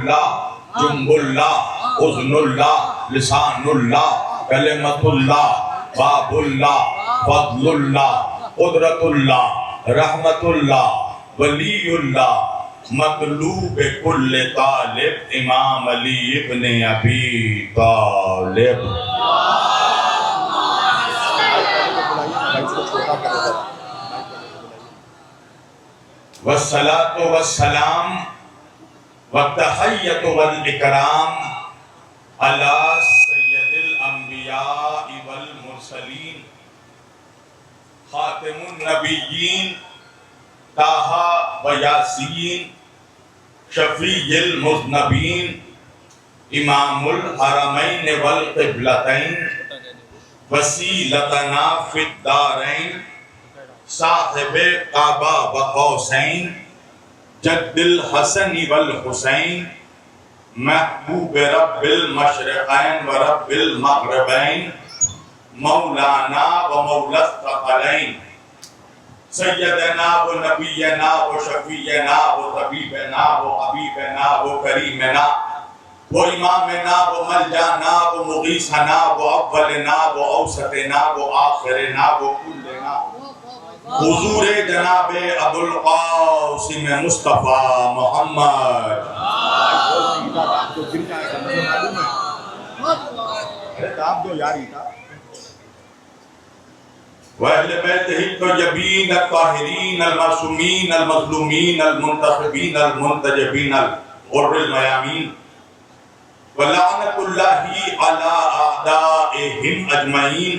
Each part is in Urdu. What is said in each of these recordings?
اللہ، جنب اللہ، اذن اللہ، لسان اللہ، کلمت اللہ، باب اللہ، فضل اللہ، قدرت اللہ، رحمت اللہ، ولی اللہ، مطلوب کل طالب امام علی ابن ابی طالب۔ والصلاة والسلام والتحیت والاکرام علی سید الانبیاء والمرسلین خاتم النبیین طٰہٰ و یاسین شفیع المذنبین امام الحرمین والقبلتین وسیلتنا فی الدارین صاحب کعبہ و قوسین جد الحسن والحسین محبوب رب المشرقین و رب المغربین مولانا و مولا الثقلین سیدنا و نبینا و شفیعنا و طبیبنا و حبیبنا و کریمنا و امامنا و ملجانا و مغیثنا و اولنا و اوسطنا و آخرنا و کلنا حضور جناب ابو القاسم مصطفیٰ محمد وَأَهْلِ بَيْتِهِ الطَّيِّبِينَ الطَّاهِرِينَ الْمَعْصُومِينَ الْمَظْلُومِينَ الْمُنْتَخَبِينَ الْمُنْتَجَبِينَ الْغُرِّ الْمَيَامِينَ وَلَعْنَةُ اللَّهِ عَلَىٰ أَعْدَائِهِمْ أَجْمَعِينَ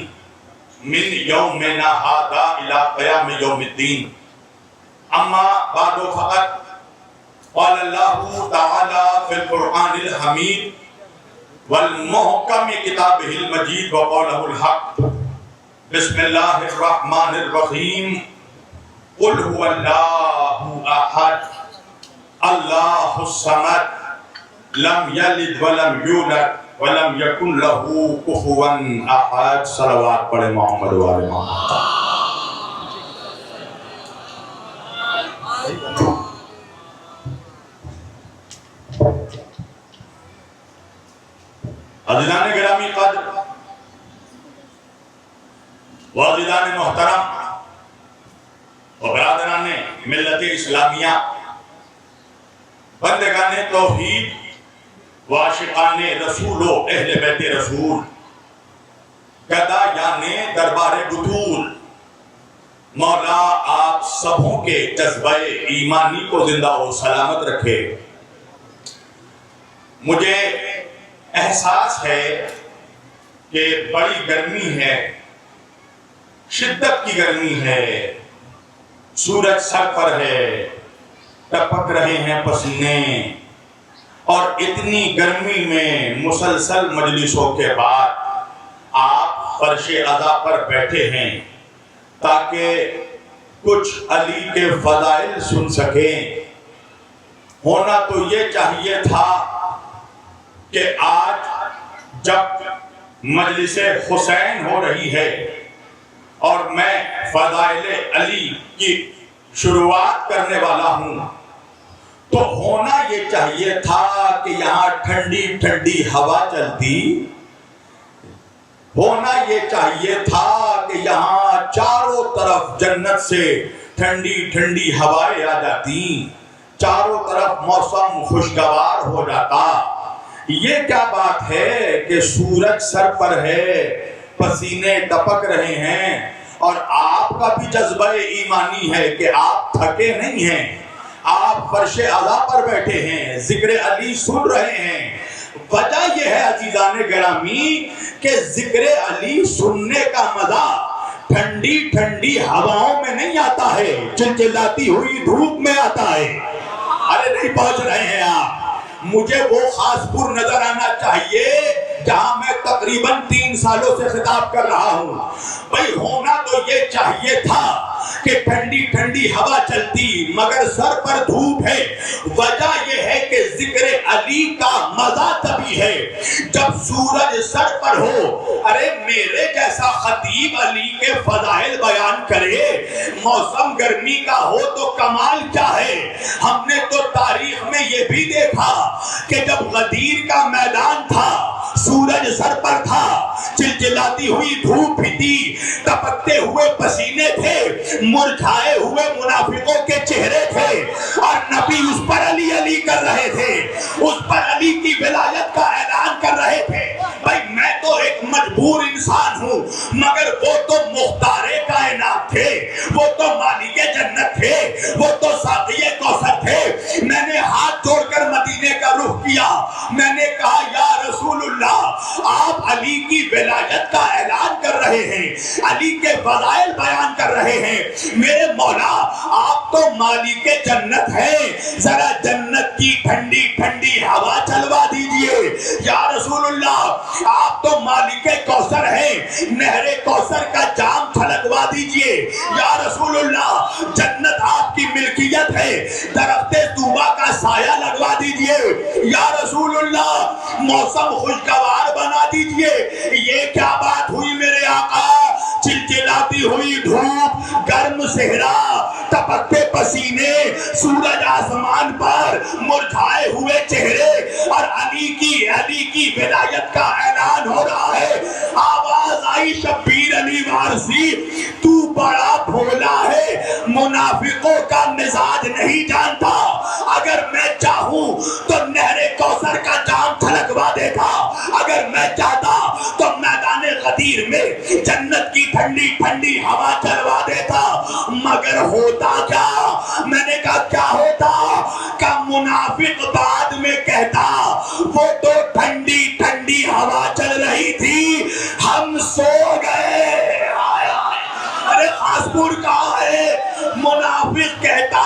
من یومنا ھذا الى قیام یوم الدین۔ اما بعد فقط قال اللہ تعالی فی القرآن الحمید والمحکم کتابہ المجید وقولہ الحق بسم اللہ الرحمن الرحیم قل هو اللہ احد اللہ الصمد لم یلد ولم یولد وَلَمْ يَكُنْ لَهُ كُفُوًا أَحَدٌ۔ صلوات پڑھے محمد و آل محمد۔ عزیزان گرامی قدر و عزیزان محترم و برادران ملت اسلامیہ، بندگان توحید و عاشقان رسول و اہل بیت رسول، گدایان دربار بطول، مولا آپ سبوں کے جذبہ ایمانی کو زندہ و سلامت رکھے۔ مجھے احساس ہے کہ بڑی گرمی ہے، شدت کی گرمی ہے، سورج سر پر ہے، ٹپک رہے ہیں پسینے، اور اتنی گرمی میں مسلسل مجلسوں کے بعد آپ فرش عزا پر بیٹھے ہیں تاکہ کچھ علی کے فضائل سن سکیں۔ ہونا تو یہ چاہیے تھا کہ آج جب مجلس حسین ہو رہی ہے اور میں فضائل علی کی شروعات کرنے والا ہوں تو ہونا یہ چاہیے تھا کہ یہاں ٹھنڈی ٹھنڈی ہوا چلتی، ہونا یہ چاہیے تھا کہ یہاں چاروں طرف جنت سے ٹھنڈی ٹھنڈی ہوائیں آ جاتی، چاروں طرف موسم خوشگوار ہو جاتا۔ یہ کیا بات ہے کہ سورج سر پر ہے، پسینے ٹپک رہے ہیں، اور آپ کا بھی جذبہ ایمانی ہے کہ آپ تھکے نہیں ہیں، آپ فرش عزا پر بیٹھے ہیں، ذکر علی سن رہے ہیں۔ وجہ یہ ہے عزیزان گرامی کہ ذکر علی سننے کا مزہ ٹھنڈی ٹھنڈی ہواؤں میں نہیں آتا ہے، چلچلاتی ہوئی دھوپ میں آتا ہے۔ ارے نہیں پہنچ رہے ہیں آپ؟ مجھے وہ خاص پور نظر آنا چاہیے جہاں میں تقریباً 3 سالوں سے خطاب کر رہا ہوں. بھئی ہونا تو یہ چاہیے تھا کہ ٹھنڈی ٹھنڈی ہوا چلتی مگر سر پر دھوپ ہے. وجہ یہ ہے کہ ذکر علی کا مزہ تبھی ہے جب سورج سر پر ہو. ارے میرے جیسا خطیب علی کے فضائل بیان کرے, موسم گرمی کا ہو تو کمال کیا ہے. ہم نے تو تاریخ میں یہ بھی دیکھا کہ جب غدیر کا میدان تھا, سورج سر پر تھا, چلچلاتی ہوئی دھوپ بھی تھی, ٹپکتے ہوئے پسینے تھے, مرجھائے ہوئے منافقوں کے چہرے تھے, اور نبی اس پر علی علی کر رہے تھے, اس پر علی کی ولایت کا اعلان کر رہے تھے. بھائی میں تو ایک مجبور انسان ہوں, مگر وہ تو مختار کائنات تھے, وہ تو مالک جنت تھے, وہ تو ساقی کوثر تھے. میں نے ہاتھ جوڑ کر مدینے کا رخ کیا, میں نے کہا یا رسول اللہ, آپ علی کی ولایت کا اعلان کر رہے ہیں, علی کے فضائل بیان کر رہے ہیں, میرے مولا آپ تو مالک جنت ہیں, ذرا جنت کی ٹھنڈی ٹھنڈی ہوا چلوا دیجئے. یا رسول اللہ آپ تو مالک کوثر ہیں, نہر کوثر کا جام چھلکوا دیجئے. یا رسول اللہ جنت آپ کی ملکیت ہے, درخت طوبہ کا سایہ لگوا دیجئے. یا رسول اللہ موسم خوشگوار بنا دیجئے. یہ کیا بات ہوئی میرے آقا, چلچلاتی ہوئی دھوپ, گرم صحرا, ٹپکتے پسینے, سورج آسمان پر, مرجھائے ہوئے چہرے, اور علی کی ولایت کا اعلان ہو رہا ہے. آواز آئی شبیر علی وارثی, تو بڑا بھولا ہے, منافقوں کا مزاج نہیں جانتا. اگر میں چاہوں تو نہر کوثر کا جام چھلکوا دیتا, اگر میں چاہتا تو میدان غدیر میں جنت کی ٹھنڈی ٹھنڈی ہوا چلوا دیتا. مگر ہوتا کیا, میں نے کہا کیا ہوتا, کہ منافق بعد میں کہتا وہ تو ٹھنڈی ٹھنڈی ہوا چل رہی تھی, ہم سو گئے. ارے خاصپور کہاں ہے, منافق کہتا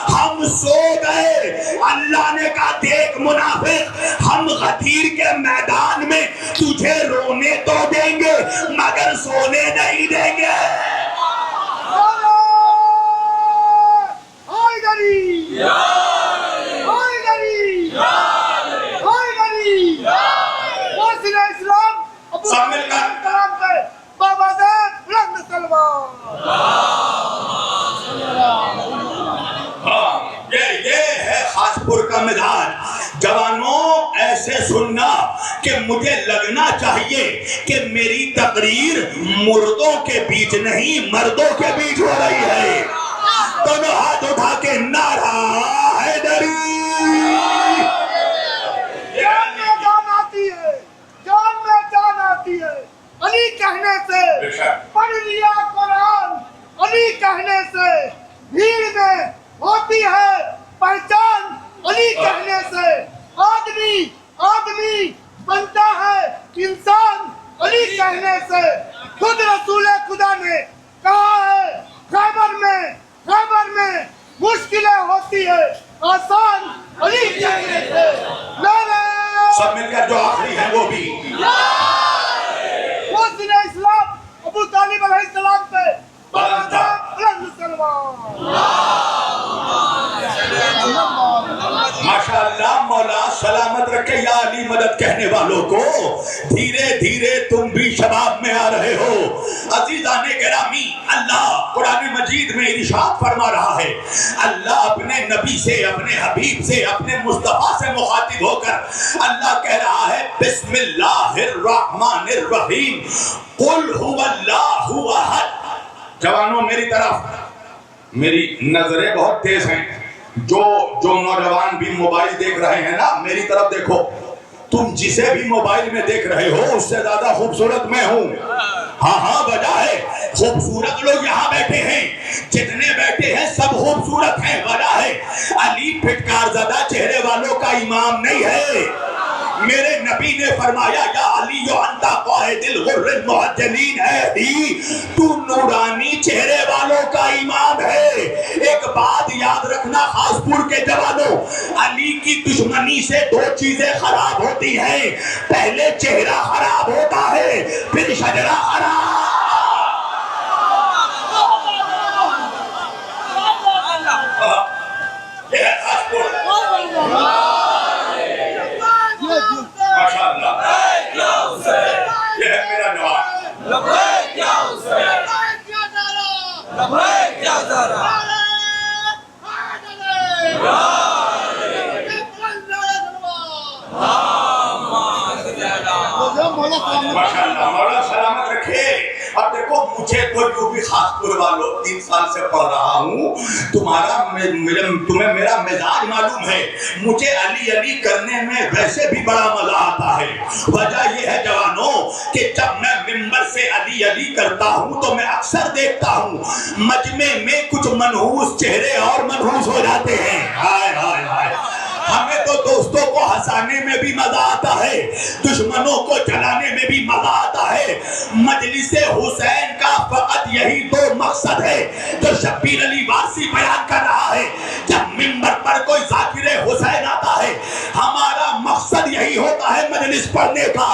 ہم سو گئے. اللہ نے کہا دیکھ منافق, ہم غدیر کے میدان میں تجھے رونے تو دیں گے مگر سونے نہیں دیں گے. سب مل کر بابا صاحب بلند سلمان. ہاں یہ ہے خاصپور کا مزاج. جوانوں ایسے سننا کہ مجھے لگنا چاہیے کہ میری تقریر مردوں کے بیچ نہیں مردوں کے بیچ ہو رہی ہے. دونوں ہاتھ اٹھا کے نعرہ حیدری. جان میں جان آتی ہے, جان میں جان آتی ہے, علی کہنے سے پڑھ لیا قرآن, علی کہنے سے بھیڑ میں ہوتی ہے پہچان, علی کہنے سے آدمی بنتا ہے انسان, علی کہنے سے خود رسول خدا نے کہا ہے خیبر میں مشکلیں ہوتی ہے آسان, علی کہنے سے. سب مل کر جو آخری ہیں وہ بھی محسن اسلام ابو طالب علیہ السلام پہ بلند سلمان. ماشاءاللہ مولا سلامت رکھے یا علی مدد کہنے والوں کو. دھیرے دھیرے تم بھی شباب میں آ رہے ہو. عزیزان گرامی, اللہ قرآن مجید میں ارشاد فرما رہا ہے, اللہ اپنے نبی سے, اپنے حبیب سے, اپنے مصطفیٰ سے مخاطب ہو کر اللہ کہہ رہا ہے بسم اللہ الرحمن الرحیم قل هو اللہ احد. جوانوں میری طرف, میری نظریں بہت تیز ہیں, جو نوجوان بھی موبائل دیکھ رہے ہیں نا میری طرف دیکھو. تم جسے بھی موبائل میں دیکھ رہے ہو اس سے زیادہ خوبصورت میں ہوں. ہاں وجہ ہے, خوبصورت لوگ یہاں بیٹھے ہیں, جتنے بیٹھے ہیں سب خوبصورت ہیں. وجہ ہے علی پھٹکار زدہ چہرے والوں کا امام نہیں ہے. میرے نبی نے فرمایا یا علی انتا قائد الغر المحجلین ہے، تو نورانی چہرے والوں کا امام ہے۔ ایک بات یاد رکھنا خاص پور کے جوانوں، علی کی دشمنی سے دو چیزیں خراب ہوتی ہیں، پہلے چہرہ خراب ہوتا ہے، پھر شجرہ خراب۔ یہ ہے خاص پور، ماشاءاللہ، یہ ہے میرا جواب۔ لبیک یا حسین، لبیک یا زہرا، ماشاءاللہ، مولا سلامت رکھے۔ اب دیکھو مجھے تو جو بھی خاص پور والوں 3 سال سے پڑھ رہا ہوں، تمہیں میرا مزاج معلوم ہے، مجھے علی علی کرنے میں ویسے بھی بڑا مزہ آتا ہے۔ وجہ یہ ہے جوانوں کہ جب میں ممبر سے علی علی کرتا ہوں تو میں اکثر دیکھتا ہوں مجمع میں کچھ منحوس چہرے اور منحوس ہو جاتے ہیں۔ ہائے ہائے ہائے، ہمیں تو دوستوں کو ہنسانے میں بھی مزہ آتا ہے، دشمنوں کو جلانے میں بھی مزہ آتا ہے۔ مجلس حسین کا فقط یہی 2 مقصد ہے جو شبیر علی وارثی بیان کر رہا ہے۔ جب ممبر پر کوئی ذاکر حسین آتا ہے، ہمارا مقصد یہی ہوتا ہے مجلس پڑھنے کا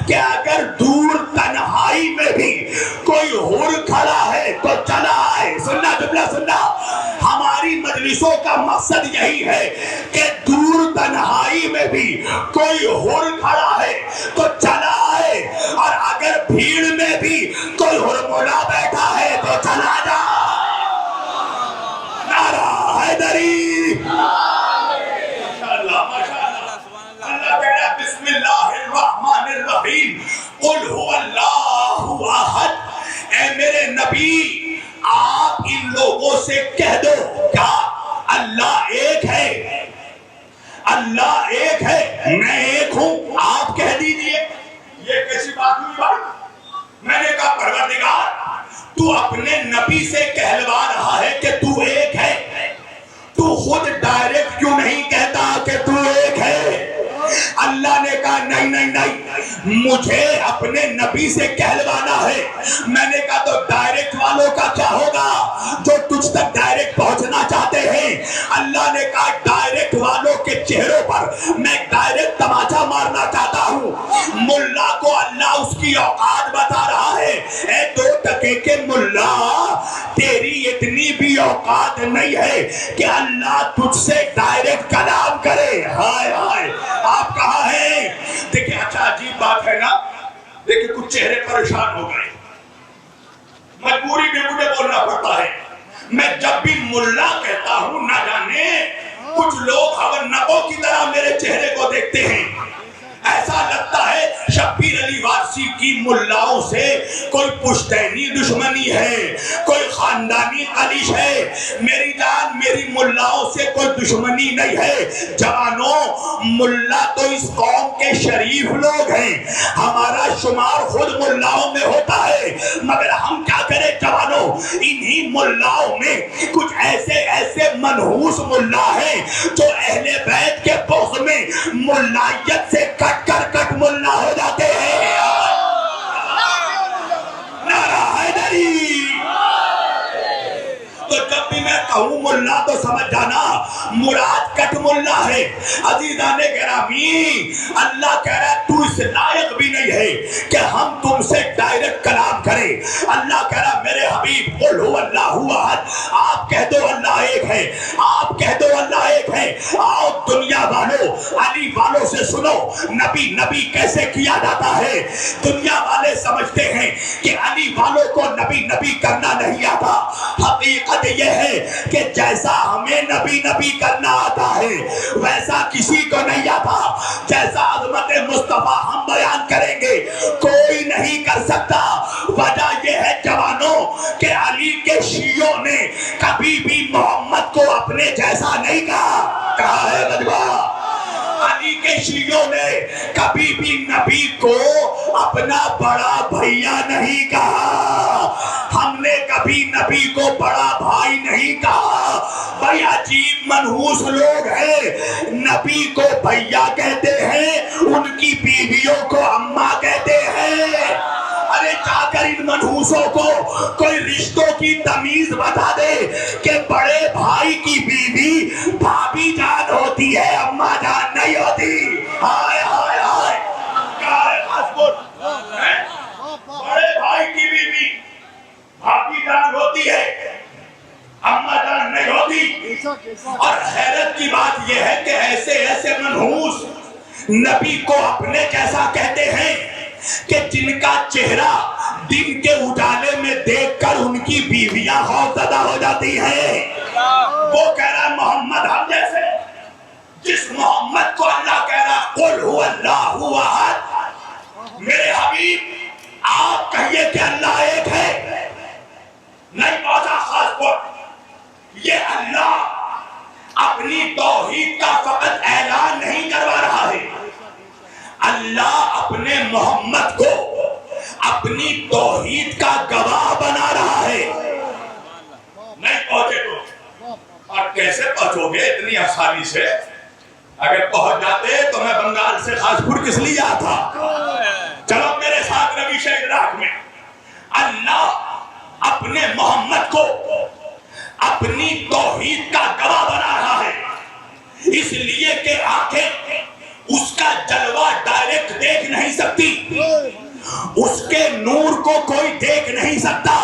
کہ اگر دور تنہائی میں بھی کوئی حر کھڑا ہے تو چلا آئے۔ سننا جملہ سننا، ہماری مجلسوں کا مقصد یہی ہے کہ دور تنہائی میں بھی کوئی حر کھڑا ہے تو چلا آئے، اور اگر بھیڑ میں بھی کوئی حرمولا بیٹھا ہے تو چلا جا۔ نعرہ حیدری، ماشاءاللہ ماشاءاللہ۔ اللہ کہہ رہا ہے بسم اللہ الرحمن الرحیم، قل هو اللہ احد۔ اے میرے نبی آپ ان لوگوں سے کہہ دو کیا اللہ ایک ہے، اللہ ایک ہے، میں ایک ہوں، آپ کہہ دیجئے۔ یہ کیسی بات ہوئی بات؟ میں نے کہا پروردگار تو اپنے نبی سے کہلوا رہا ہے کہ تو ایک ہے، تو خود ڈائریکٹ کیوں نہیں کہتا کہ تو ایک ہے؟ اللہ نے کہا نہیں نہیں نہیں، مجھے اپنے نبی سے کہلوانا ہے۔ میں نے کہا تو ڈائریکٹ والوں کا کیا ہوگا جو تجھ تک ڈائریکٹ پہنچنا چاہتے ہیں؟ اللہ نے کہا ڈائریکٹ والوں کے چہروں پر میں ڈائریکٹ تماچا مارنا چاہتا ہوں۔ ملا کو اللہ اس کی اوقات بتا رہا ہے، اے 2 ٹکے کے ملا، تیری اتنی بھی اوقات نہیں ہے کہ اللہ تجھ سے ڈائریکٹ کلام کرے۔ ہائے ہائے، آپ کہاں ہیں؟ دیکھیں اچھا عجیب بات ہے نا، دیکھیں کچھ چہرے پریشان ہو گئے، مجبوری میں مجھے بولنا پڑتا ہے۔ میں جب بھی ملا کہتا ہوں نہ جانے کچھ لوگ ہون نقوں کی طرح میرے چہرے کو دیکھتے ہیں، ایسا لگتا ہے شبیر علی وارثی کی ملاؤں سے کوئی پشتینی دشمنی ہے، کوئی خاندانی خلیش ہے۔ میری جان، میری ملاؤں سے کوئی دشمنی نہیں ہے۔ جوانوں، ملا تو اس قوم کے شریف لوگ ہیں، ہمارا شمار خود ملاؤں میں ہوتا ہے، مگر ہم کیا کریں جوانوں، انہی ملاؤں میں کچھ ایسے منحوس ملا ہیں جو اہل بیت کے بغض میں ملائیت سے کٹ ملا ہو جاتے ہیں۔ نعرہ حیدری۔ تو جب بھی میں کہوں ملا تو سمجھ جانا مراد کٹ ملا ہے۔ عزیزان گرامی، اللہ کہہ رہا ہے تو اس لائق بھی نہیں ہے کہ ہم تم سے ڈائریکٹ کلام کریں۔ اللہ کہہ رہا میرے حبیب قل هو اللہ احد، آپ کہہ دو اللہ ایک ہے، آپ کہہ دو اللہ ایک ہے۔ آؤ دنیا والوں، علی والوں سے سنو نبی نبی کیسے کیا جاتا ہے۔ دنیا والے سمجھتے ہیں کہ علی والوں کو نبی نبی کرنا نہیں آتا۔ حقیقت یہ ہے کہ جیسا ہمیں نبی نبی کرنا آتا ہے ویسا کسی کو نہیں آتا۔ جیسا عظمت مصطفیٰ ہم بیان کریں گے کوئی نہیں کر سکتا۔ وجہ یہ ہے جوانوں کہ علی کے شیعوں نے کبھی بھی محمد کو اپنے جیسا نہیں کہا۔ کہا ہے مجمع، علی کے شیعوں نے کبھی بھی نبی کو اپنا بڑا بھیا نہیں کہا، ہم نے کبھی نبی کو بڑا بھائی نہیں کہا۔ بھئی عجیب منحوس لوگ ہیں، نبی کو بھیا کہتے ہیں، ان کی بیویوں کو اماں کہتے ہیں۔ ارے جا کر ان منحوسوں کو کوئی رشتوں کی تمیز بتا دے کہ بڑے بھائی کی بیوی بھابی جان ہوتی ہے، اماں جان نہیں ہوتی۔ ہائے ہائے ہائے، کیا ہے خاص بڑے بھائی کی بیوی بھابی جان ہوتی ہے، اماں جان نہیں ہوتی۔ اور حیرت کی بات یہ ہے کہ ایسے ایسے منحوس نبی کو اپنے جیسا کہتے ہیں کہ جن کا چہرہ دن کے اجالے میں دیکھ کر ان کی بیویاں خوفزدہ ہو جاتی ہیں۔ وہ کہہ رہا ہے محمد ہم جیسے، جس محمد کو اللہ کہہ رہا قل هو اللہ احد، میرے حبیب آپ کہیے کہ اللہ ایک ہے، نہیں پہنچا خاص پر یہ اللہ اپنی توحید کا فقط اعلان نہیں کروا رہا ہے، اللہ اپنے محمد کو اپنی توحید کا گواہ بنا رہا ہے۔ نہیں پہنچے تو اور کیسے پہنچو گے اتنی آسانی سے؟ اگر پہنچ جاتے تو میں بنگال سے خاصپور کس لیے آتا؟ چلو میرے ساتھ رویش ادراک میں، اللہ اپنے محمد کو اپنی توحید کا گواہ بنا رہا ہے، اس لیے کہ آنکھیں اس کا جلوہ ڈائریکٹ دیکھ نہیں سکتی، اس کے نور کو کوئی دیکھ نہیں سکتا،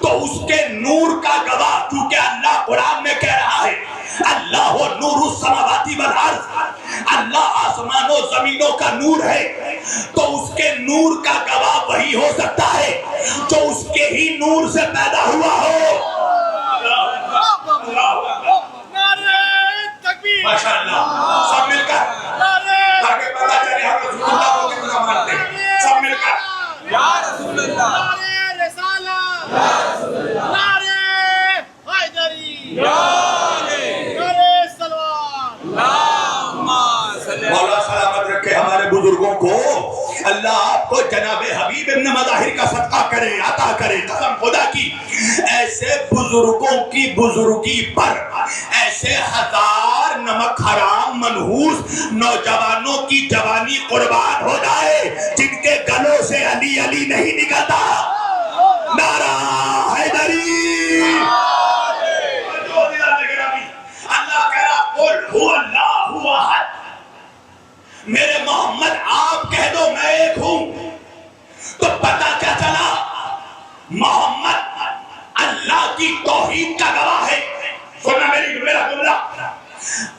تو اس کے نور کا گواہ، کیونکہ اللہ قرآن میں کہہ رہا ہے اللہ نور السماوات والارض، اللہ آسمان و زمینوں کا نور ہے، تو اس کے نور کا گواہ وہی ہو سکتا ہے جو اس کے ہی نور سے پیدا ہوا ہو۔ ماشاء اللہ، سب مل کر تاکہ پتہ چلے ہم رسول اللہ کو کتنا مانتے ہیں، سب مل کر یا رسول اللہ، نعرہ رسالت، یا رسول اللہ، نعرہ حیدری، یا علی، نعرہ سلوات۔ اللہم صلی مولا سلامت رکھے ہمارے بزرگوں کو، اللہ آپ کو جناب حبیب ابن مظاہر کا صدقہ کرے، عطا کرے، قسم خدا کی ایسے بزرگوں کی بزرگی پر ایسے ہزار نمک حرام منحوس نوجوانوں کی جوانی قربان ہو جائے جن کے گلوں سے علی علی نہیں نکلتا۔ نعرہ حیدری، اللہ کہہ رہا قل هو اللہ احد، میرے محمد آپ کہہ دو میں ایک ہوں، تو پتہ کیا چلا؟ محمد اللہ کی توحید کا گواہ ہے۔ سننا میرا جملہ،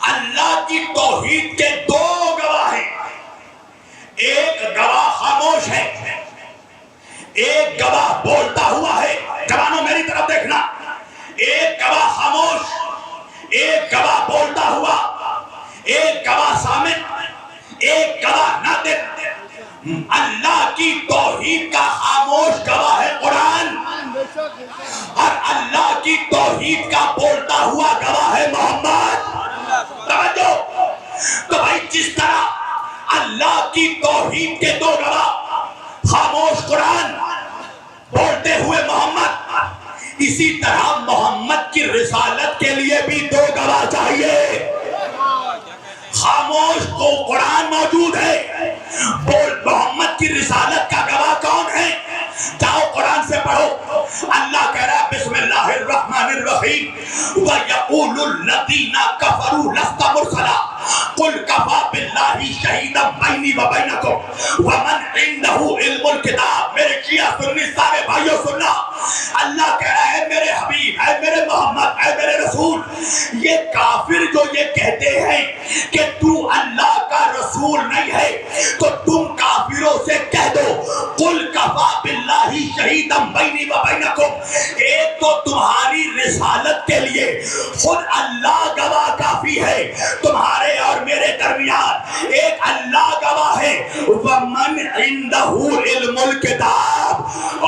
اللہ کی توحید کے دو گواہ ہیں، ایک گواہ خاموش ہے، ایک گواہ بولتا ہوا ہے۔ جوانوں میری طرف دیکھنا، ایک گواہ خاموش، ایک گواہ بولتا ہوا، ایک گواہ سامع، ایک گواہ ناطق۔ اللہ کی توحید کا خاموش گواہ ہے قرآن، اور اللہ کی توحید کا بولتا ہوا گواہ ہے محمد۔ توجہ، تو بھائی جس طرح اللہ کی توحید کے دو گواہ، خاموش قرآن، بولتے ہوئے محمد، اسی طرح محمد کی رسالت کے لیے بھی دو گواہ چاہیے۔ خاموش کو قرآن موجود ہے، بول محمد کی رسالت کا گواہ کون ہے؟ جاؤ قرآن سے پڑھو، اللہ کہہ رہا ہے بسم اللہ الرحمن الرحیم وَيَقُولُ الَّذِينَ كَفَرُوا لَسْتَ مُرْسَلًا قُلْ كَفَى بِاللَّهِ شَهِيدًا بَيْنِي وَبَيْنَكُمْ وَمَنْ عِندَهُ عِلْمُ الْكِتَابِ۔ میرے شیعہ سنی سارے بھائیوں سننا، اللہ کہہ رہا ہے میرے حبیب، اے میرے محمد، اے میرے رسول، یہ کافر جو یہ کہتے ہیں کہ تو اللہ کا رسول نہیں ہے، تو تم کافروں سے کہہ دو قُلْ كَفَى بِاللَّهِ شَهِيدًا بَيْنِي وَبَيْنَكُمْ، ایک تو تمہاری رسالت کے لیے خود اللہ گواہ کافی ہے، تمہارے اور میرے درمیان ایک اللہ گواہ ہے، وَمَنْ عِنْدَهُ عِلْمُ الْكِتَابِ،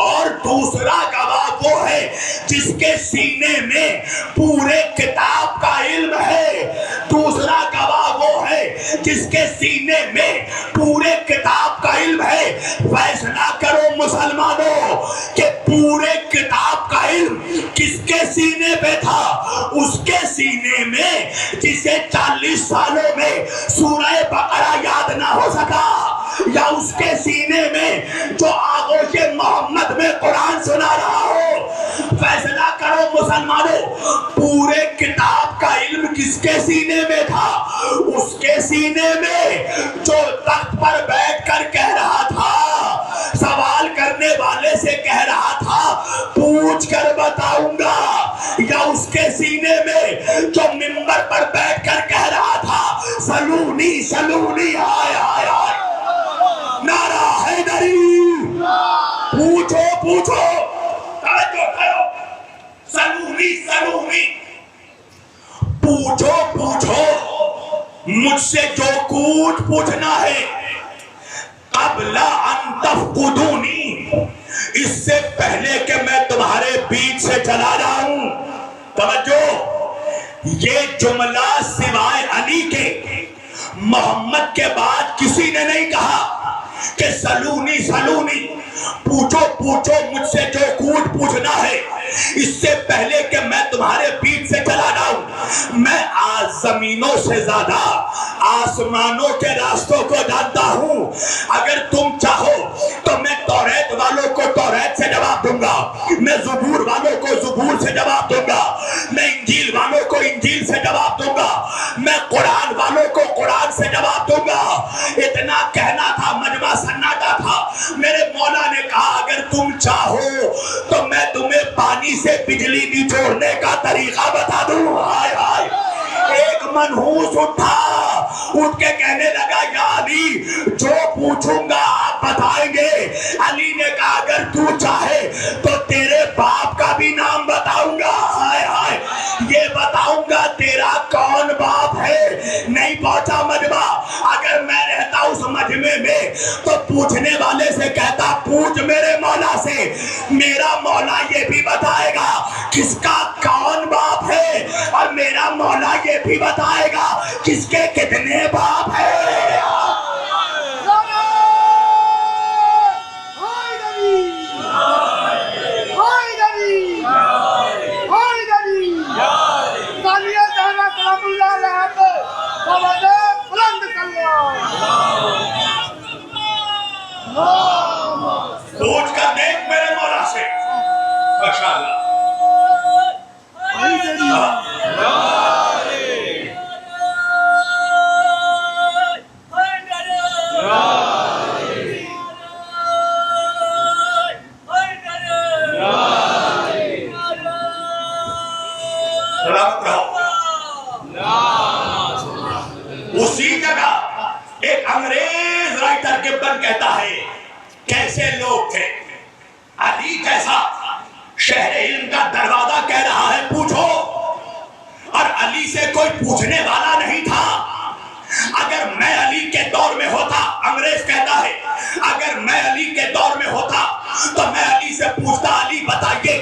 اور دوسرا گواہ وہ ہے جس کے سینے میں پورے کتاب کا علم ہے، دوسرا گواہ وہ ہے جس کے سینے سینے میں پورے کتاب کا علم ہے. فیصلہ کرو مسلمانوں کہ پورے کتاب کا علم کس کے سینے پہ تھا؟ اس کے سینے میں جسے 40 سالوں میں سورہ بقرہ یاد نہ ہو سکا، یا اس کے سینے میں جو آغوش محمد میں قرآن سنا رہا ہو؟ فیصلہ کرو مسلمانوں، پورے کتاب کا علم کس کے سینے میں تھا؟ اس کے سینے میں جو تخت پر بیٹھ کر کہہ رہا تھا، سوال کرنے والے سے کہہ رہا تھا پوچھ کر بتاؤں گا، یا اس کے سینے میں جو منبر پر بیٹھ کر کہہ رہا تھا سلونی سلونی ہائے ہائے ہائے نعرہ حیدری، پوچھو پوچھو، توجہ کرو، سلونی سلونی، پوچھو پوچھو، مجھ سے جو کچھ پوچھنا ہے قبل ان تفقدونی، اس سے پہلے کہ میں تمہارے بیچ سے چلا جاؤں. توجہ، یہ جملہ سوائے علی کے محمد کے بعد کسی نے نہیں کہا کہ سلونی سلونی، پوچھو پوچھو مجھ سے جو کچھ پوچھنا ہے اس سے پہلے کہ میں تمہارے بیچ سے چلا جاؤں. میں زمینوں سے زیادہ آسمانوں کے راستوں کو جانتا ہوں. اگر تم چاہو تو میں توریت والوں کو توریت سے جواب دوں گا، میں زبور والوں کو زبور سے جواب دوں گا، میں انجیل والوں کو انجیل سے جواب دوں گا، میں قرآن والوں کو قرآن سے جواب دوں گا. اتنا کہنا تھا، مجمع سناٹا تھا. میرے مولا نے کہا اگر تم چاہو تو میں تمہیں پانی سے بجلی نچوڑنے کا طریقہ بتا دوں. ہائے ہائے، ایک منحوس اٹھا، اٹھ کے کہنے لگا یا علی جو پوچھوں گا آپ بتائیں گے. علی نے کہا اگر تو چاہے تو تیرے باپ کا بھی نام بتاؤں گا. ہائے ہائے، یہ بتاؤں گا تیرا کون باپ ہے. نہیں پہنچا مجمع. اگر میں رہتا اس مجمع میں تو پوچھنے والے سے کہتا پوچھ میرے مولا سے، میرا مولا یہ بھی بتائے گا کس کا کون باپ ہے، اور میرا مولا یہ بھی بتائے گا کس کے کتنے باپ ہیں. پوچھ کر دیکھ میرے مولا سے. ماشاءاللہ. اسی جگہ ایک انگریز رائٹر گبن کہتا ہے کیسے لوگ تھے. علی جیسا شہر علم کا دروازہ کہہ رہا ہے پوچھو، اور علی سے کوئی پوچھنے والا نہیں تھا. اگر میں علی کے دور میں ہوتا، انگریز کہتا ہے اگر میں علی کے دور میں ہوتا تو میں علی سے پوچھتا علی بتائیے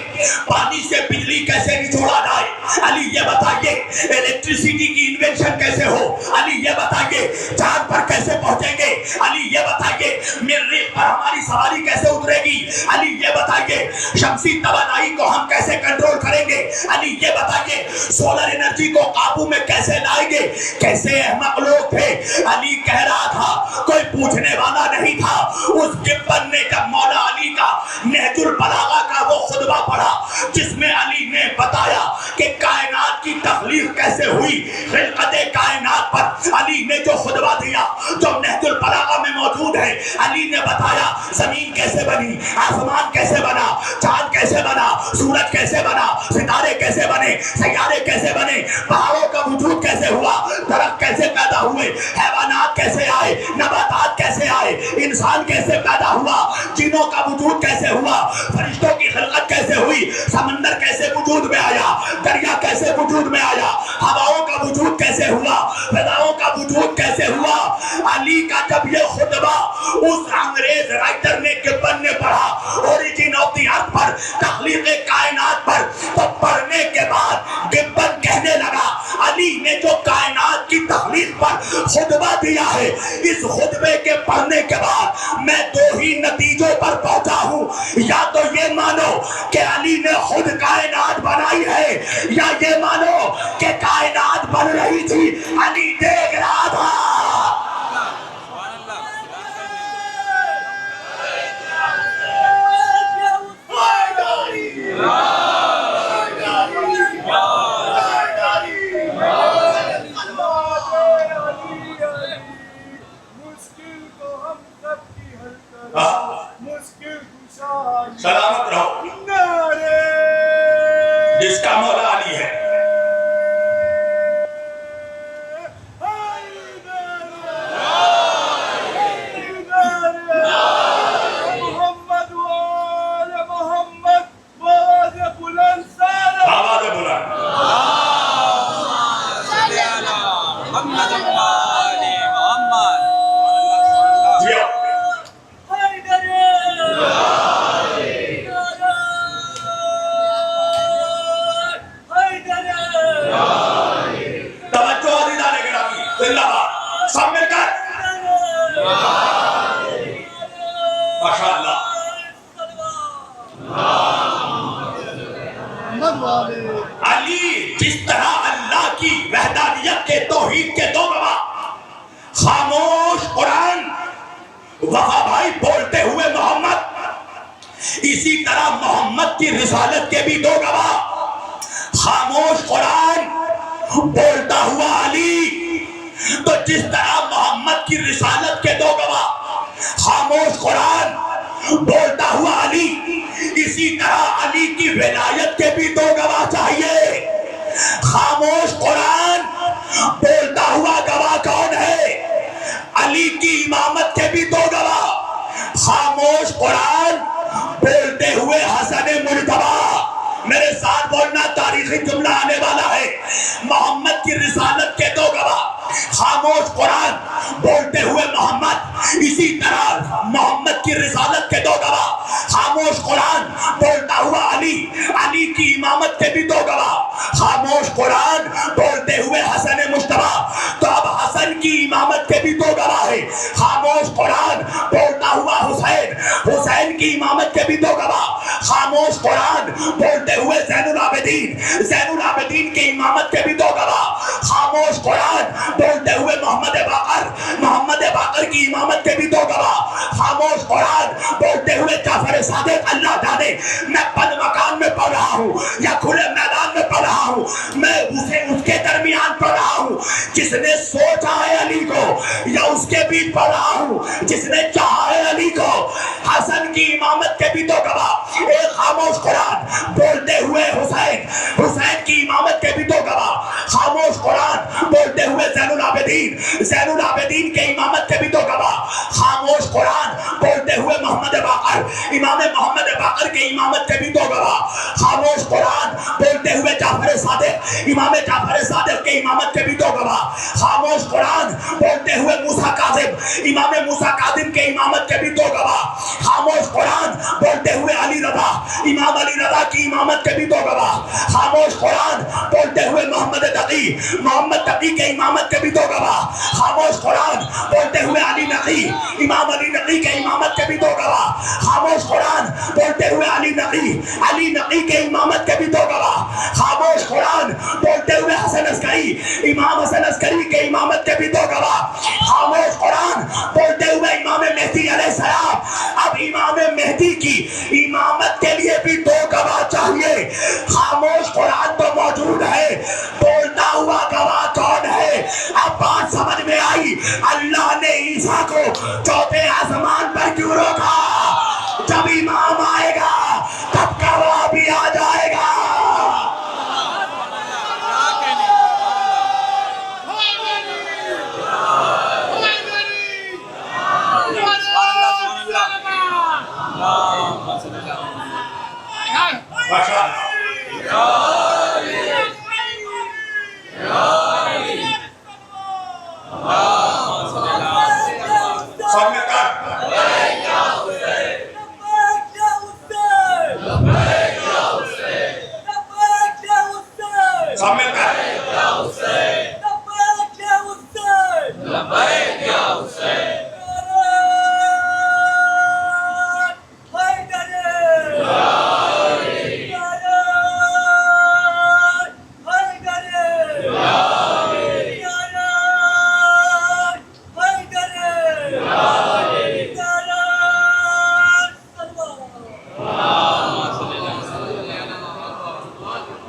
پانی سے بجلی کیسے نچوڑا جائے، علی یہ بتائیے الیکٹریسٹی کی انوینشن کیسے ہو، علی یہ بتائیے چاند پر کیسے پہنچیں گے، علی یہ بتائیے مریخ پر ہماری سواری کیسے اترے گی، علی یہ بتائیے شمسی توانائی کو ہم کیسے کنٹرول کریں گے، علی یہ بتائیے سولر انرجی کو قابو میں کیسے لائیں گے. کیسے احمق لوگ تھے. علی کہہ رہا تھا کوئی پوچھنے والا نہیں تھا. اس گبن نے جب مولا علی کا نہج البلاغہ کا وہ خطبہ پڑھا جس میں علی نے بتایا کہ کائنات کی تخلیق کیسے ہوئی، خلقت کائنات پر علی نے جو خطبہ دیا جو نہج البلاغہ میں موجود ہے، علی نے بتایا زمین کیسے بنی، آسمان کیسے بنا، چاند کیسے بنا، سورج کیسے بنا، ستارے کیسے بنے، سیارے کیسے بنے، پہاڑوں کا وجود کیسے ہوا، درخت کیسے پیدا ہوئے، حیوانات کیسے آئے، نباتات کیسے آئے، انسان کیسے پیدا ہوا، جنوں کا وجود کیسے ہوا، فرشتوں کی خلقت کیسے ہوئی، سمندر کیسے وجود میں آیا، دریا کیسے وجود میں آیا، ہواؤں کا وجود کیسے ہوا، فضاؤں کا وجود کیسے ہوا. علی کا جب یہ خطبہ اس انگریز رائٹر نے گبن نے پڑھا اوریجن آف دی ارتھ پر، تخلیق کائنات پر، تو پڑھنے کے بعد گبن کہنے لگا علی نے جو کائنات کی تخلیق تاریخ پر خطبہ دیا ہے. اس خطبے کے پڑھنے کے بعد میں دو ہی نتیجوں پر پہنچا ہوں. یا تو یہ مانو کہ علی نے خود کائنات بنائی ہے, یا یہ مانو کہ کائنات بن رہی تھی, علی دیکھ رہا تھا. سلامت رہو. جس کا مولا علی ہے. علی جس طرح اللہ کی وحدانیت کے توحید کے دو گواہ, خاموش قرآن وفا بھائی بولتے ہوئے محمد, اسی طرح محمد کی رسالت کے بھی دو گواہ, خاموش قرآن بولتا ہوا علی. تو جس طرح محمد کی رسالت کے دو گواہ, خاموش قرآن بولتا ہوا علی, اسی طرح علی کی ولایت کے بھی دو گواہ چاہیے. خاموش قرآن بولتا ہوا گواہ کون ہے؟ علی کی امامت کے بھی دو گواہ. خاموش قرآن بولتے ہوئے حسن مجتبی. میرے ساتھ بولنا, تاریخی جملہ آنے والا ہے. محمد کی رسالت کے دو گواہ, خاموش قرآن بولتے ہوئے محمد, اسی طرح محمد کی رسالت کے دو گواہ, خاموش قرآن بولتا ہوا علی, علی کی امامت کے بھی دو گواہ, خاموش قرآن بولتے ہوئے حسن مجتبی. تو اب حسن کی امامت کے بھی دو گواہ ہے, خاموش قرآن بولتا ہوا حسین, حسین کی امامت کے بھی دو گواہ, خاموش قرآن بولتے ہوئے زین العابدین, زین العابدین کی امامت کے بھی دو گواہ, خاموش قرآن بولتے ہوئے محمد باقر, محمد باقر کی امامت کے بھی دو گواہ, خاموش قرآن بولتے ہوئے جعفر صادق. اللہ جانے میں بند مکان میں پڑھ رہا ہوں یا کھلے میدان میں پڑھ رہا ہوں, میں اسے اس کے درمیان پڑھ رہا ہوں جس نے سوچا ہے علی کو, یا اس کے بیچ پڑھ رہا ہوں جس نے چاہا ہے علی کو. حسن کی امامت کے بھی دو گواہ, ایک خاموش قرآن بولتے ہوئے حسین, حسین کی امامت کے بھی دو گواہ, خاموش قرآن بولتے ہوئے زین العابدین, زین العابدین کے امامت کے بھی دو گواہ, خاموش قرآن بولتے ہوئے محمد باقر, امام محمد باقر کے امامت کے بھی دو گواہ, خاموش قرآن بولتے ہوئے جعفر صادق, امام جعفر صادق کے امامت کے بھی دو گواہ, خاموش قرآن بولتے ہوئے موسیٰ کاظم, امام موسیٰ کاظم کے امامت کے بھی دو گواہ, خاموش قرآن بولتے ہوئے علی رضا, امام علی رضا کی امامت کے بھی دو گواہ, خاموش قرآن بولتے ہوئے محمد تقی, محمد تقی کے امامت کے بھی دو گواہ, خاموش قرآن بولتے ہوئے علی نقی, امام علی نقی کے امامت کے بھی دو گواہ, خاموش قرآن بولتے ہوئے علی نقی, علی نقی کے امامت کے بھی دو گواہ, خاموش قرآن بولتے ہوئے حسن عسکری, امام حسن عسکری کے امامت کے بھی دو گواہ, خاموش قرآن بولتے ہوئے امام مہدی علیہ السلام. اب امام مہدی کی امامت کے لیے بھی دو گواہ چاہیے. خاموش قرآن تو موجود ہے, بولتا ہوا گواہ کون ہے؟ اب بات سمجھ میں آئی. اللہ نے عیسیٰ کو چوتھے آسمان پر کیوں روکا؟ جب امام آئے گا تب گواہ بھی آ جائے گا.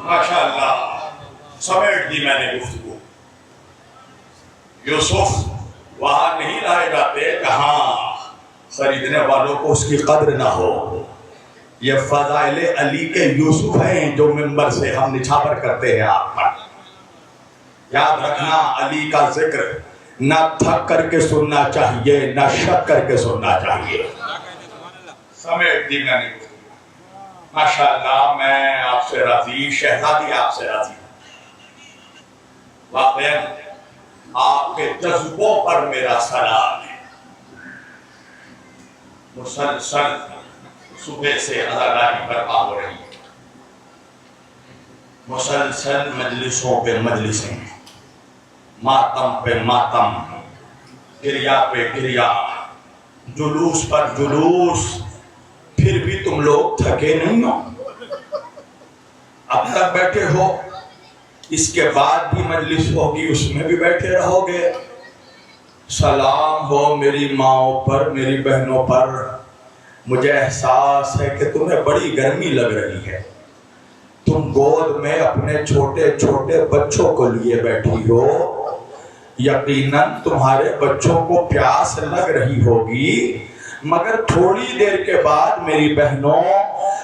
ماشاءاللہ سمیٹ دی میں نے گفتگو. یوسف وہاں نہیں لائے جاتے کہاں خریدنے والوں کو اس کی قدر نہ ہو. یہ فضائل علی کے یوسف ہیں جو منبر سے ہم نچھاور کرتے ہیں آپ پر. یاد رکھنا علی کا ذکر نہ تھک کر کے سننا چاہیے نہ شک کر کے سننا چاہیے. سمیٹ دی میں نے گفتگو. ماشاءاللہ میں آپ سے راضی, شہزادی آپ سے راضی. واقعاً آپ کے جذبوں پر میرا سلام ہے. مسلسل صبح سے عزاداری برپا ہو رہی ہے. مسلسل مجلسوں پہ مجلسیں, ماتم پہ ماتم, گریا پہ گریا, جلوس پر جلوس. پھر بھی تم لوگ تھکے نہیں ہو. اب تک بیٹھے ہو, اس کے بعد بھی مجلس ہوگی اس میں بھی بیٹھے رہو گے. سلام ہو میری ماؤں پر, میری بہنوں پر. مجھے احساس ہے کہ تمہیں بڑی گرمی لگ رہی ہے. تم گود میں اپنے چھوٹے چھوٹے بچوں کو لیے بیٹھی ہو. یقیناً تمہارے بچوں کو پیاس لگ رہی ہوگی, مگر تھوڑی دیر کے بعد میری بہنوں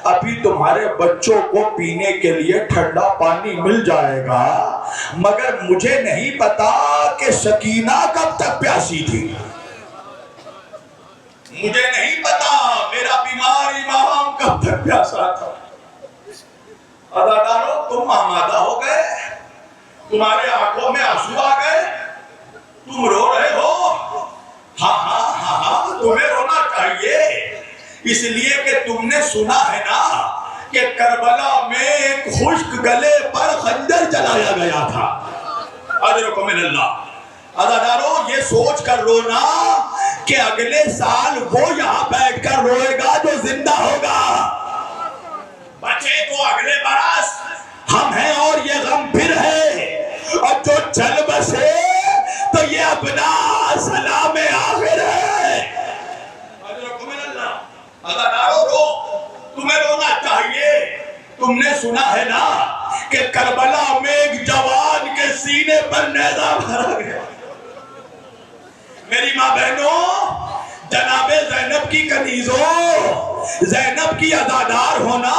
ابھی تمہارے بچوں کو پینے کے لیے ٹھنڈا پانی مل جائے گا. مگر مجھے نہیں پتا کہ سکینہ کب تک پیاسی تھی. مجھے نہیں پتا میرا بیمار امام کب تک پیاسا تھا. عزادارو تم آمادہ ہو گئے, تمہارے آنکھوں میں آنسو آ گئے, تم رو رہے ہو. ہاں ہاں ہاں ہاں تمہیں رونا چاہیے, اس لیے کہ تم نے سنا ہے نا کہ کربلا میں ایک خشک گلے پر خنجر چلایا گیا تھا. اجرکم من اللہ. عزادارو یہ سوچ کر رونا کہ اگلے سال وہ یہاں بیٹھ کر روئے گا جو زندہ ہوگا. بچے تو اگلے برس ہم ہیں اور یہ غم پھر ہے, اور جو چل بسے تو یہ اپنا سلام آخر ہے. عزادارو رو, تمہیں رونا چاہیے. تم نے سنا ہے نا کہ کربلا میں ایک جوان کے سینے پر نیزہ مارا گیا. میری ماں بہنوں, جناب زینب کی کنیزوں, زینب کی عزادار ہونا,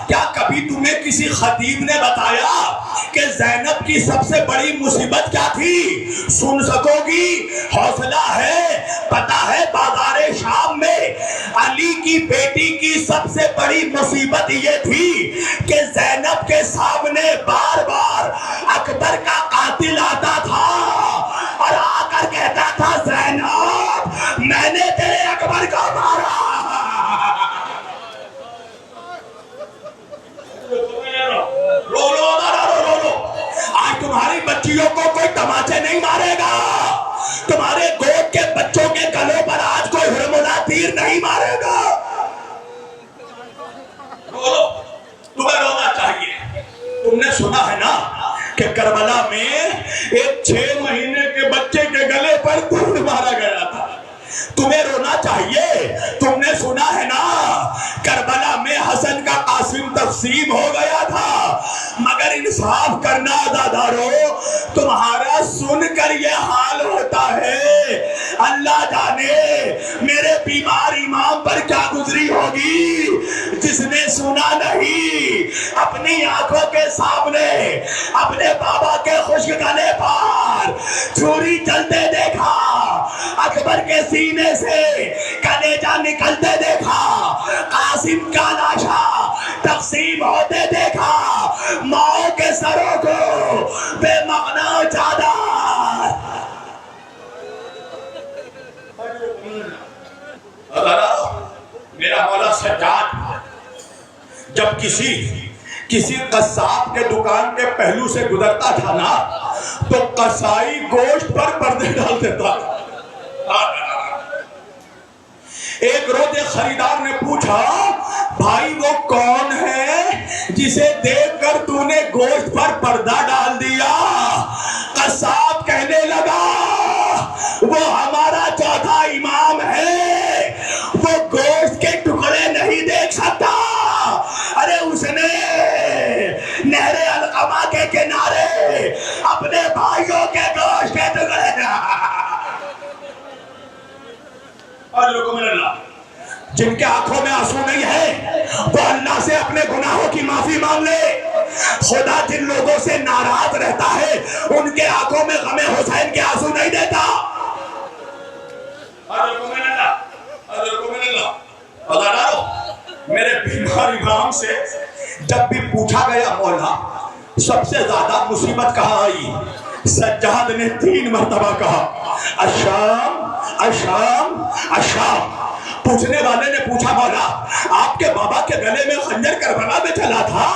کیا کبھی تمہیں کسی خطیب نے بتایا کہ زینب کی سب سے بڑی مصیبت کیا تھی؟ سن سکو گی, حوصلہ ہے. پتا ہے بازار شام میں علی کی بیٹی کی سب سے بڑی مصیبت یہ تھی کہ زینب کے سامنے بار بار اکبر کا قاتل آتا تھا اور آ کر کہتا تھا زینب میں نے تیرے اکبر کو مارا. رو لو رو لو. آج تمہاری بچیوں کو کوئی تماچے نہیں مارے گا, تمہارے گود کے بچوں کے گلوں پر آج کوئی ہرملا تیر نہیں مارے گا. رو لو, تمہیں رونا چاہیے. تم نے سنا ہے نا کہ کربلا میں ایک 6 مہینے کے بچے کے گلے پر تیر مارا گیا تھا. تمہیں رونا چاہیے. تم نے سنا ہے نا کربلا میں حسن کا قاسم تقسیم ہو گیا تھا. مگر انصاف کرنا عزادارو, تمہارا سن کر یہ حال ہوتا ہے. اللہ جانے میرے بیمار امام پر کیا گزری ہوگی جس نے سنا نہیں, اپنی آنکھوں کے سامنے اپنے بابا کے خشک گلے پر چھری چلتے دیکھا, اکبر کے سینے سے کلیجہ نکلتے دیکھا, قاسم کا لاشا تقسیم ہوتے دیکھا, ماؤں کے سروں کو بے مغنا چادر. میرا مولا سجاد جب کسی قصاب کے دکان کے پہلو سے گزرتا تھا نا تو قصائی گوشت پر پردے ڈال دیتا. ایک روز ایک خریدار نے پوچھا, بھائی وہ کون ہے جسے دیکھ کر تو نے گوشت پر پردہ ڈال دیا؟ قصاب کہنے لگا, وہ ہمارا چوتھا جن کے آنکھوں میں آنسو نہیں ہے وہ اللہ سے اپنے گناہوں کی معافی مانگ لے. خدا جن لوگوں سے ناراض رہتا ہے ان کے آنکھوں میں غم حسین کے آنسو نہیں دیتا. میرے بیمار امام سے جب بھی پوچھا گیا مولا سب سے زیادہ مصیبت کہاں آئی, سجاد نے 3 مرتبہ کہا الشام الشام الشام. پوچھنے والے نے پوچھا مولا آپ کے بابا کے گلے میں خنجر کربلا میں چلا تھا,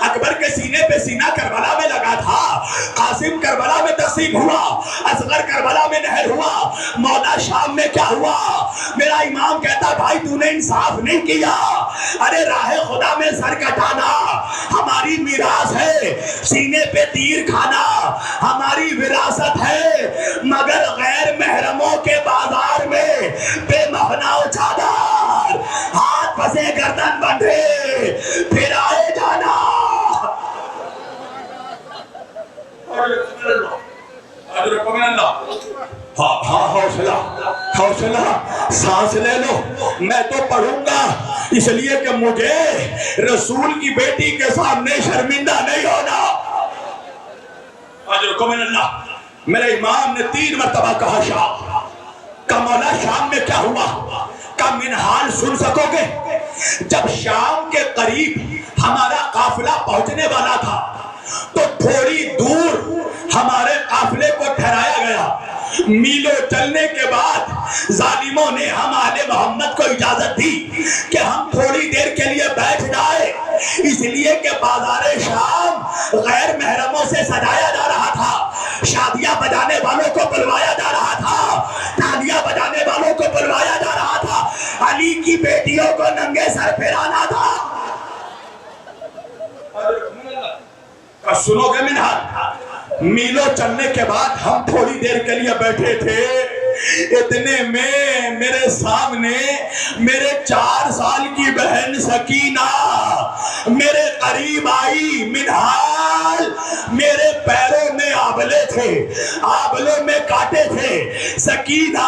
اکبر کے سینے پہ سینہ کربلا میں لگا تھا, قاسم کربلا میں تقسیم ہوا, اصغر کربلا میں نہر ہوا, مولا شام میں کیا ہوا؟ میرا امام کہتا بھائی تو نے انصاف نہیں کیا. ارے راہ خدا میں سر کٹانا ہماری میراث ہے, سینے پہ تیر کھانا ہماری وراثت ہے, مگر غیر محرموں کے بازار میں بے مہنا چادر ہاتھ پھنسے گردن بندھے پھر آئے جانا. ہاں حوصلہ حوصلہ سانس لے لو. میں تو پڑھوں گا اس لیے کہ مجھے رسول کی بیٹی کے سامنے شرمندہ نہیں ہونا. میرے امام نے 3 مرتبہ کہا شام کا مولا شام میں کیا ہوا کا منحال سن سکو گے؟ جب شام کے قریب ہمارا قافلہ پہنچنے والا تھا تو تھوڑی دور ہمارے قافلے کو ٹھہرایا گیا. میلوں چلنے کے بعد ظالموں نے ہم آل محمد کو اجازت دی کہ ہم تھوڑی دیر کے لیے بیٹھ جائے, اس لیے کہ بازار شام غیر محرموں سے سجایا جا رہا تھا, شادیاں بجانے والوں کو بلوایا جا رہا تھا, تالیاں بجانے والوں کو بلوایا جا رہا تھا, علی کی بیٹیوں کو ننگے سر پھرانا تھا. سنو گے منہار, میلوں چلنے کے بعد ہم تھوڑی دیر کے لیے بیٹھے تھے, اتنے میں میرے سامنے میرے 4 سال کی بہن سکینہ میرے قریب آئی. منہال میرے پیروں میں آبلے تھے, آبلوں میں کانٹے تھے. سکینہ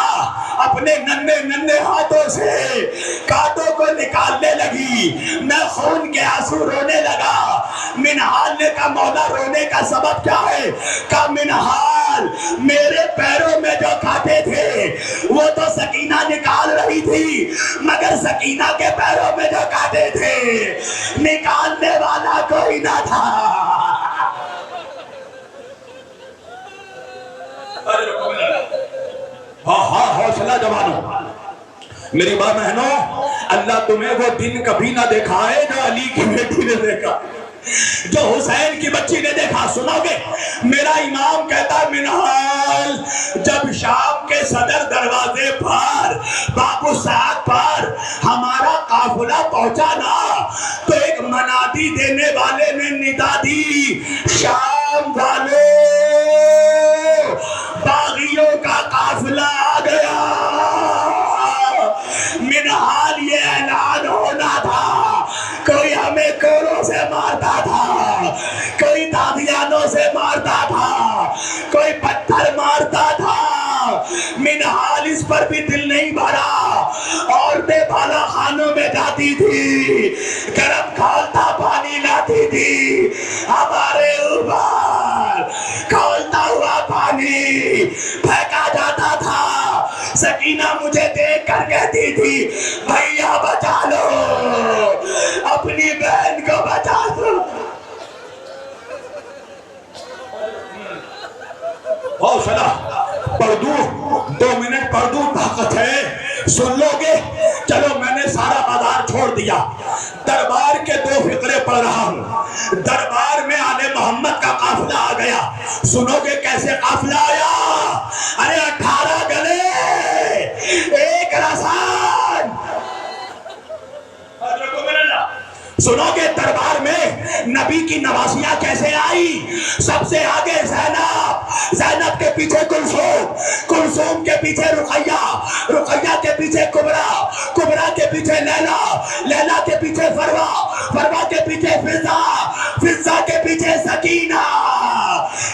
اپنے ننھے ننھے ہاتھوں سے کانٹوں کو نکالنے لگی, میں خون کے آنسو رونے لگا. منہال نے کہا مولا رونے کا سبب کیا ہے؟ کہا منہال میرے پیروں میں جو کانٹے تھے وہ تو سکینہ نکال رہی تھی, مگر سکینہ کے پیروں میں جو کانٹے تھے نکالنے والا کوئی نہ تھا. ہاں حوصلہ جوانو, میری ماں بہنوں, اللہ تمہیں وہ دن کبھی نہ دکھائے جو علی کی بیٹی نے دیکھا, جو حسین کی بچی نے دیکھا. سنو گے میرا امام کہتا منہال جب شام کے صدر دروازے پر بابو سعد پر ہمارا قافلہ پہنچا نا تو ایک منادی دینے والے نے ندا دی, شام والے باغیوں کا قافلہ آ گیا. منہال یہ اعلان ہونا تھا, کوئی ہمیں کوروں سے مارتا تھا, کوئی دادیانوں سے مارتا تھا, کوئی پتھر مارتا تھا. منہال اس پر بھی دل نہیں بھرا. عورتیں بالا خانوں میں جاتی تھی, گرم کھولتا پانی لاتی تھی, ہمارے اوپر کھولتا ہوا پانی پھینکا جاتا تھا. سکینہ مجھے دیکھ کر کہتی تھی بھیا بچا لو, اپنی بہن کو بچا دو. حوصلہ پڑھ دوں, 2 منٹ پڑھ دوں, طاقت ہے سن لو گے. چلو میں نے سارا بازار چھوڑ دیا, دربار کے 2 فقرے پڑھ رہا ہوں. دربار میں آل محمد کا قافلہ آ گیا. سنو گے کیسے قافلہ آیا؟ ارے 18 گلے 1 رسان. سنو گے دربار میں نبی کی نوازیاں کیسے آئی. سب سے آگے زینب, زینب کے پیچھے کلثوم, کلثوم کے پیچھے رقیہ, رقیہ کے پیچھے کبرا, کبرا کے پیچھے لیلا, لیلا کے پیچھے فروا, فروا کے پیچھے فضا, فضا کے پیچھے سکینہ.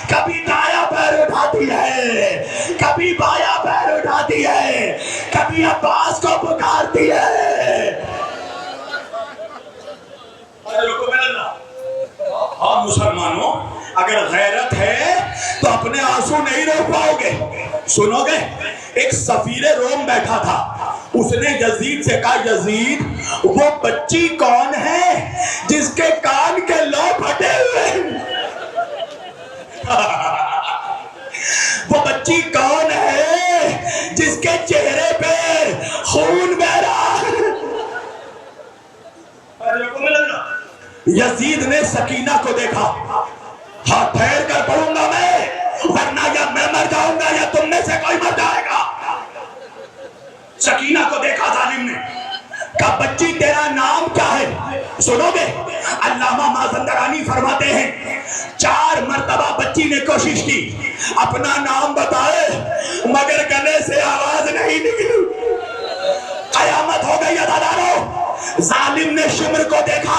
کبھی دایاں پیر اٹھاتی ہے, کبھی بایاں پیر اٹھاتی ہے, کبھی اپنی عباس کو پکارتی ہے. اور مسلمانوں اگر غیرت ہے تو اپنے آنسو نہیں روک پاؤ گے. سنو گے, ایک سفیر روم بیٹھا تھا, اس نے یزید سے کہا یزید وہ بچی کون ہے جس کے کان کے لو پھٹے ہوئے ہیں؟ وہ بچی کون ہے جس کے چہرے پہ خون بہ رہا ہے؟ یزید نے سکینہ کو دیکھا, ہاں ٹھہر کر پڑھوں گا میں, ورنہ یا میں مر جاؤں گا یا تم میں سے کوئی مر جائے گا. سکینہ کو دیکھا ظالم نے, کہا بچی تیرا نام کیا ہے؟ سنو گے, علامہ مازندرانی فرماتے ہیں 4 مرتبہ بچی نے کوشش کی اپنا نام بتائے مگر گلے سے آواز نہیں نکلی. قیامت ہو گئی عزادارو. ظالم نے شمر کو دیکھا,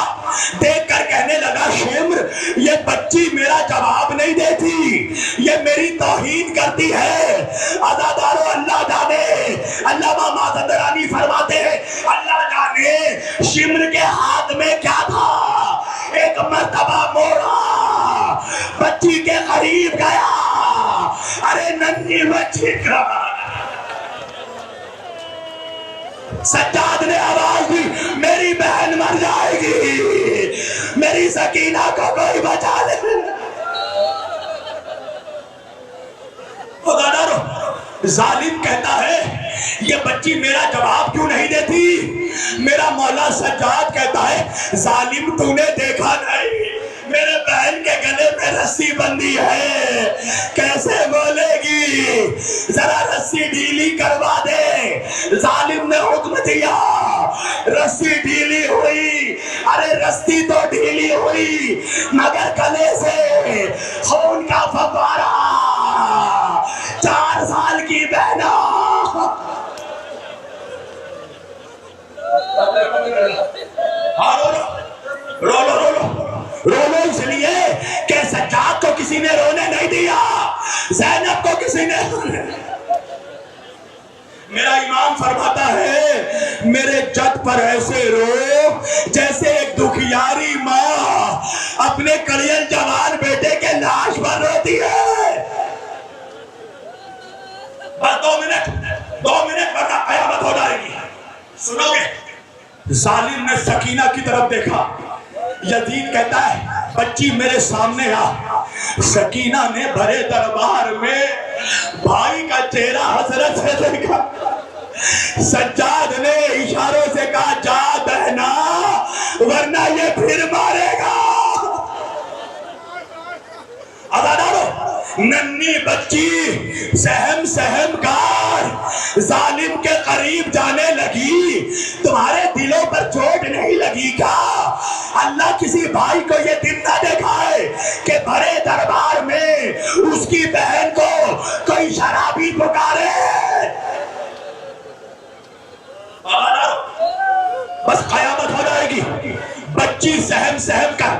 دیکھ کر کہنے لگا شمر یہ بچی میرا جواب نہیں دیتی, یہ میری توہین کرتی ہے. عزادارو اللہ جانے, علامہ مازندرانی فرماتے ہیں اللہ جانے شمر کے ہاتھ میں کیا تھا. ایک مرتبہ موڑا, بچی کے قریب گیا, ارے ننھی بچی کا. سجاد نے آواز دی میری بہن مر جائے گی, میری سکینہ کو کوئی بچا لے. ظالم کہتا ہے یہ بچی میرا جواب کیوں نہیں دیتی. میرا مولا سجاد کہتا ہے ظالم تو نے دیکھا نہیں میرے بہن کے گلے میں رسی بندھی ہے, کیسے بولے گی, ذرا رسی ڈھیلی کروا دے. ظالم نے حکم دیا, رسی ڈھیلی ہوئی, ارے رسی تو ڈھیلی ہوئی مگر گلے سے خون کا فوارہ. 4 سال کی بہنا رو لو رو لو رو لو اس لیے کہ سجاد کو کسی نے رونے نہیں دیا, زینب کو کسی نے. میرا امام فرماتا ہے میرے جد پر ایسے رو جیسے ایک دکھیاری ماں اپنے کڑیل جوان بیٹے کے لاش پر روتی ہے. بس 2 منٹ ورنہ قیامت ہو جائے گی. سنو گے, ظالم نے سکینہ کی طرف دیکھا, یزید کہتا ہے بچی میرے سامنے آ. سکینہ نے بھرے دربار میں بھائی کا چہرہ حسرت سے دیکھا. سجاد نے اشاروں سے کہا جا بہنا ورنہ یہ پھر مارے گا. ننھی بچی سہم سہم کار ظالم کے قریب جانے لگی. تمہارے دلوں پر چوٹ نہیں لگی کیا؟ اللہ کسی بھائی کو یہ دن نہ دکھائے کہ بڑے دربار میں اس کی بہن کو کوئی شرابی پکارے. بس قیامت ہو جائے گی. بچی سہم سہم کر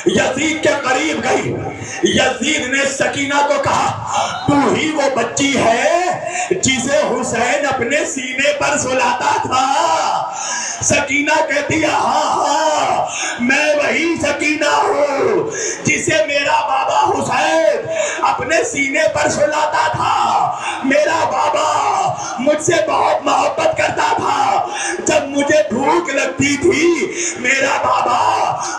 یزید کے قریب گئی. یزید نے سکینہ کو کہا تو ہی وہ بچی ہے جسے حسین اپنے سینے پر سلاتا تھا. سکینہ کہتی ہے ہاں میں وہی سکینہ ہوں جسے میرا بابا حسین اپنے سینے پر سلاتا تھا. میرا بابا مجھ سے بہت محبت کرتا تھا. جب مجھے بھوک لگتی تھی میرا بابا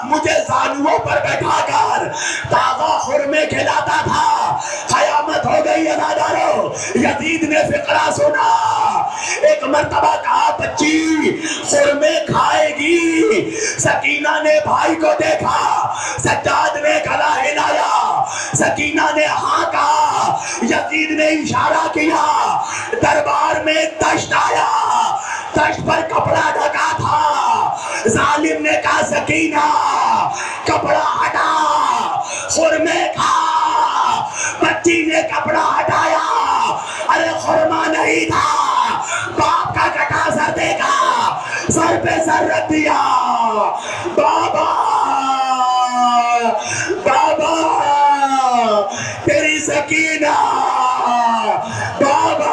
مجھے زانوؤں پر بیٹھا کر تازہ خرمے کھلاتا تھا. قیامت ہو گئی عزادارو. یزید نے فقرہ سنا. ایک مرتبہ کہا بچی خرمے کھائے گی. سکینہ نے بھائی کو دیکھا. سجاد نے گلا ہلایا. سکینہ نے ہاں کہا. یزید نے اشارہ کیا. دربار میں دشت آیا. دشت پر کپڑا ڈھکا تھا. ظالم نے کہا سکینہ کپڑا ہٹا خرمے کھا. بچی نے کپڑا ہٹایا. ارے خرما نہیں تھا, باپ کا کٹا سر دیکھا, سر پہ سر رکھ دیا. بابا بابا تیری سکینہ, بابا